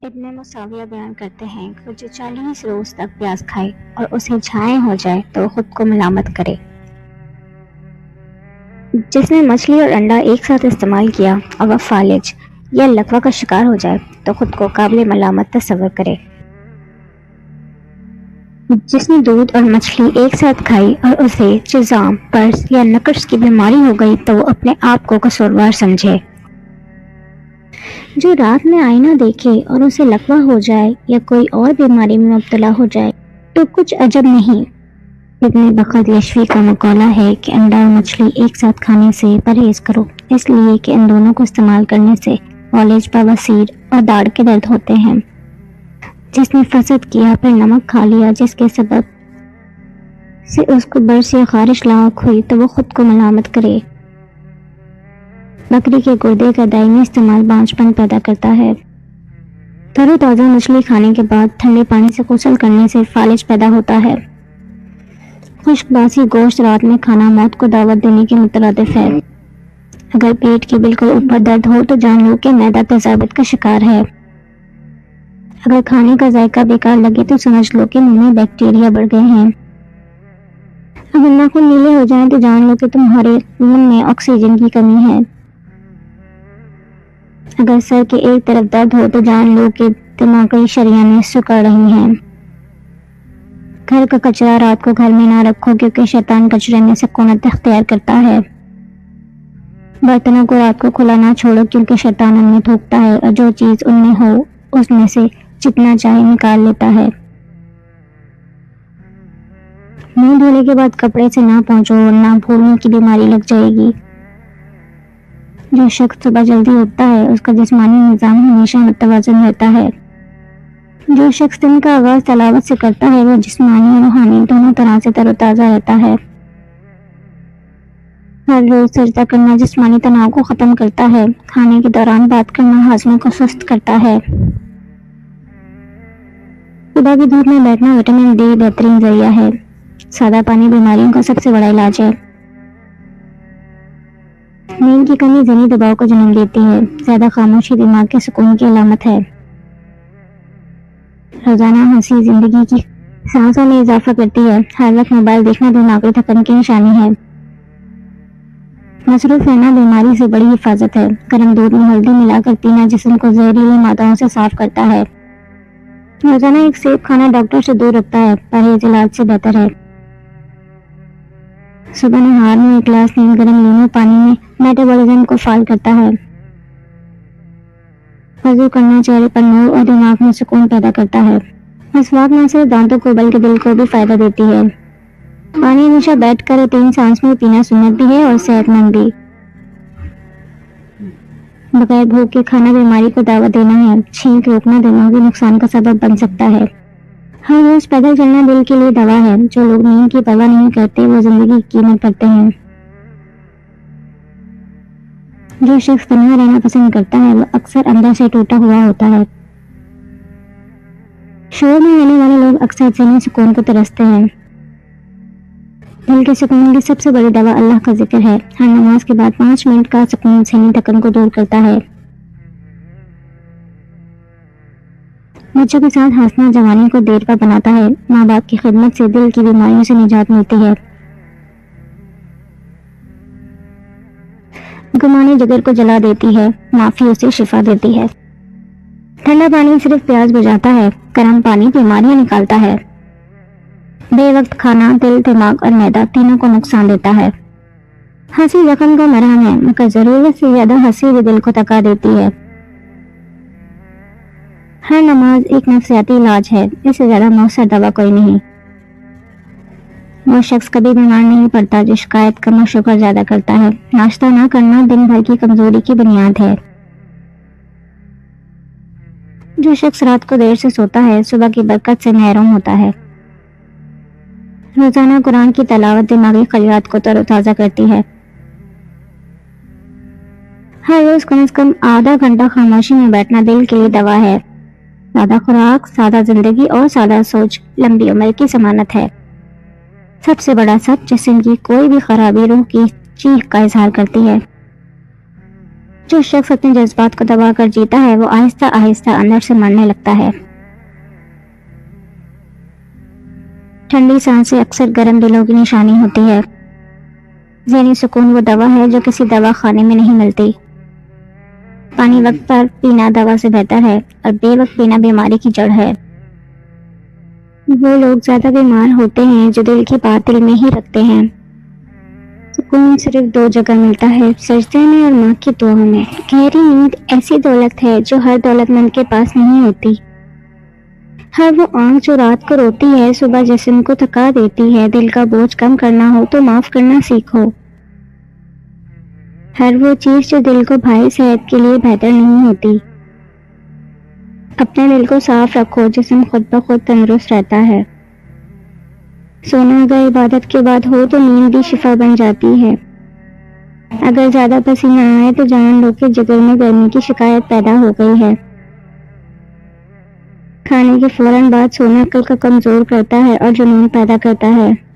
ابن مساویہ بیان کرتے ہیں کہ جو 40 روز تک پیاز کھائے اور اسے جھائیں ہو جائے تو خود کو ملامت کرے۔ جس نے مچھلی اور انڈا ایک ساتھ استعمال کیا اور وہ فالج یا لقوہ کا شکار ہو جائے تو خود کو قابل ملامت تصور کرے۔ جس نے دودھ اور مچھلی ایک ساتھ کھائی اور اسے جذام، پرس یا نقرس کی بیماری ہو گئی تو وہ اپنے آپ کو قصوروار سمجھے۔ جو رات میں آئینہ دیکھے اور اسے لقوہ ہو جائے یا کوئی اور بیماری میں مبتلا ہو جائے تو کچھ عجب نہیں۔ ابن بخت یشفی کا مقولہ ہے کہ انڈا اور مچھلی ایک ساتھ کھانے سے پرہیز کرو، اس لیے کہ ان دونوں کو استعمال کرنے سے فالج، بواسیر اور داڑھ کے درد ہوتے ہیں۔ جس نے فسد کیا پھر نمک کھا لیا جس کے سبب سے اس کو برس یا خارش لاحق ہوئی تو وہ خود کو ملامت کرے۔ بکری کے گردے کا دائمی استعمال بانجھ پن پیدا کرتا ہے۔ تر و تازہ مچھلی کھانے کے بعد ٹھنڈے پانی سے غسل کرنے سے فالج پیدا ہوتا ہے۔ خشک باسی گوشت رات میں کھانا موت کو دعوت دینے کے مترادف ہے۔ اگر پیٹ کے بالکل اوپر درد ہو تو جان لو کہ معدہ تیزابیت کا شکار ہے۔ اگر کھانے کا ذائقہ بیکار لگے تو سمجھ لو کہ منہ میں بیکٹیریا بڑھ گئے ہیں۔ اگر ناخن نیلے ہو جائیں تو جان لو کہ تمہارے خون میں آکسیجن کی کمی ہے۔ اگر سر کے ایک طرف درد ہو تو جان لو کہ دماغی شریانیں سکڑ رہی ہیں۔ گھر کا کچرا رات کو گھر میں نہ رکھو کیونکہ شیطان کچرے میں سکونت اختیار کرتا ہے۔ برتنوں کو رات کو کھلا نہ چھوڑو کیونکہ شیطان ان میں تھوکتا ہے اور جو چیز ان میں ہو اس میں سے جتنا چاہے نکال لیتا ہے۔ منہ دھونے کے بعد کپڑے سے نہ پہنچو ورنہ بھولنے کی بیماری لگ جائے گی۔ جو شخص صبح جلدی اٹھتا ہے اس کا جسمانی نظام ہمیشہ متوازن رہتا ہے۔ جو شخص دن کا آغاز تلاوت سے کرتا ہے وہ جسمانی اور روحانی دونوں طرح سے تر و تازہ رہتا ہے۔ ہر روز سجدہ کرنا جسمانی تناؤ کو ختم کرتا ہے۔ کھانے کے دوران بات کرنا ہاضمے کو سست کرتا ہے۔ صبح کی دھوپ میں بیٹھنا وٹامن ڈی بہترین ذریعہ ہے۔ سادہ پانی بیماریوں کا سب سے بڑا علاج ہے۔ نیند کی کمی ذہنی دباؤ کو جنم دیتی ہے۔ زیادہ خاموشی دماغ کے سکون کی علامت ہے۔ روزانہ ہنسی زندگی کی سانسوں میں اضافہ کرتی ہے۔ ہر وقت موبائل دیکھنا دماغی تھکن کی نشانی ہے۔ مصروف رہنا بیماری سے بڑی حفاظت ہے۔ گرم دودھ میں ہلدی ملا کر پینا جسم کو زہریلی مادوں سے صاف کرتا ہے۔ روزانہ ایک سیب کھانا ڈاکٹر سے دور رکھتا ہے، پرہیز علاج سے بہتر ہے۔ صبح نہار میں ایک گلاس نیم گرم لیموں پانی میں میٹابولزم کو فعال کرتا ہے۔ وضو کرنا چہرے پر نور اور دماغ میں سکون پیدا کرتا ہے۔ مسواک نہ صرف دانتوں کو بلکہ دل کو بھی فائدہ دیتی ہے۔ پانی ہمیشہ بیٹھ کر 3 سانس میں پینا سنت بھی ہے اور صحت مند بھی۔ بغیر بھوک کے کھانا بیماری کو دعوت دینا ہے۔ چھینک روکنا دماغی نقصان کا سبب بن سکتا ہے۔ ہر روز پیدل چلنا دل کے لیے دوا ہے۔ جو لوگ نیند کی پرواہ نہیں کرتے وہ زندگی کی قیمت کرتے ہیں۔ جو شخص تنہا رہنا پسند کرتا ہے وہ اکثر اندر سے ٹوٹا ہوا ہوتا ہے۔ شور میں رہنے والے لوگ اکثر ذہنی سکون کو ترستے ہیں۔ دل کے سکون کی سب سے بڑی دوا اللہ کا ذکر ہے۔ ہر نماز کے بعد 5 منٹ کا سکون ذہنی تھکن کو دور کرتا ہے۔ بچوں کے ساتھ ہنسنا جوانی کو دیر پا بناتا ہے۔ ماں باپ کی خدمت سے دل کی بیماریوں سے نجات ملتی ہے۔ گمانی جگر کو جلا دیتی ہے، معافی اسے شفا دیتی ہے۔ ٹھنڈا پانی صرف پیاس بجھاتا ہے، گرم پانی بیماریاں نکالتا ہے۔ بے وقت کھانا دل، دماغ اور معدہ تینوں کو نقصان دیتا ہے۔ ہنسی زخم کا مرہم ہے مگر ضرورت سے زیادہ ہنسی بھی دل کو تکا دیتی ہے۔ ہر نماز ایک نفسیاتی علاج ہے، اس سے زیادہ مؤثر دوا کوئی نہیں۔ وہ شخص کبھی بیمار نہیں پڑتا جو شکایت کم اور شکر زیادہ کرتا ہے۔ ناشتہ نہ کرنا دن بھر کی کمزوری کی بنیاد ہے۔ جو شخص رات کو دیر سے سوتا ہے صبح کی برکت سے محروم ہوتا ہے۔ روزانہ قرآن کی تلاوت دماغی خلیات کو تر و تازہ کرتی ہے۔ ہر روز کم از کم آدھا گھنٹہ خاموشی میں بیٹھنا دل کے لیے دوا ہے۔ سادہ خوراک، سادہ زندگی اور سادہ سوچ لمبی عمر کی ضمانت ہے۔ سب سے بڑا سچ جسم کی کوئی بھی خرابی روح کی چیخ کا اظہار کرتی ہے۔ جو شخص اپنے جذبات کو دبا کر جیتا ہے وہ آہستہ آہستہ اندر سے مرنے لگتا ہے۔ ٹھنڈی سانسیں اکثر گرم دلوں کی نشانی ہوتی ہے۔ ذہنی سکون وہ دوا ہے جو کسی دوا خانے میں نہیں ملتی۔ پانی وقت پر پینا دوا سے بہتر ہے اور بے وقت پینا بیماری کی جڑ ہے۔ وہ لوگ زیادہ بیمار ہوتے ہیں جو دل کی بات دل میں ہی رکھتے ہیں۔ سکون صرف دو جگہ ملتا ہے، سجدے میں اور ماں کی دعاؤں میں۔ گہری نیند ایسی دولت ہے جو ہر دولت مند کے پاس نہیں ہوتی۔ ہر وہ آنکھ جو رات کو روتی ہے صبح جسم کو تھکا دیتی ہے۔ دل کا بوجھ کم کرنا ہو تو معاف کرنا سیکھو۔ ہر وہ چیز جو دل کو بھائی صحت کے لیے بہتر نہیں ہوتی۔ اپنے دل کو صاف رکھو، جسم خود بخود تندرست رہتا ہے۔ سونا اگر عبادت کے بعد ہو تو نیند بھی شفا بن جاتی ہے۔ اگر زیادہ پسینہ آئے تو جان لو کہ جگر میں گرمی کی شکایت پیدا ہو گئی ہے۔ کھانے کے فوراً بعد سونا عقل کا کمزور کرتا ہے اور جنون پیدا کرتا ہے۔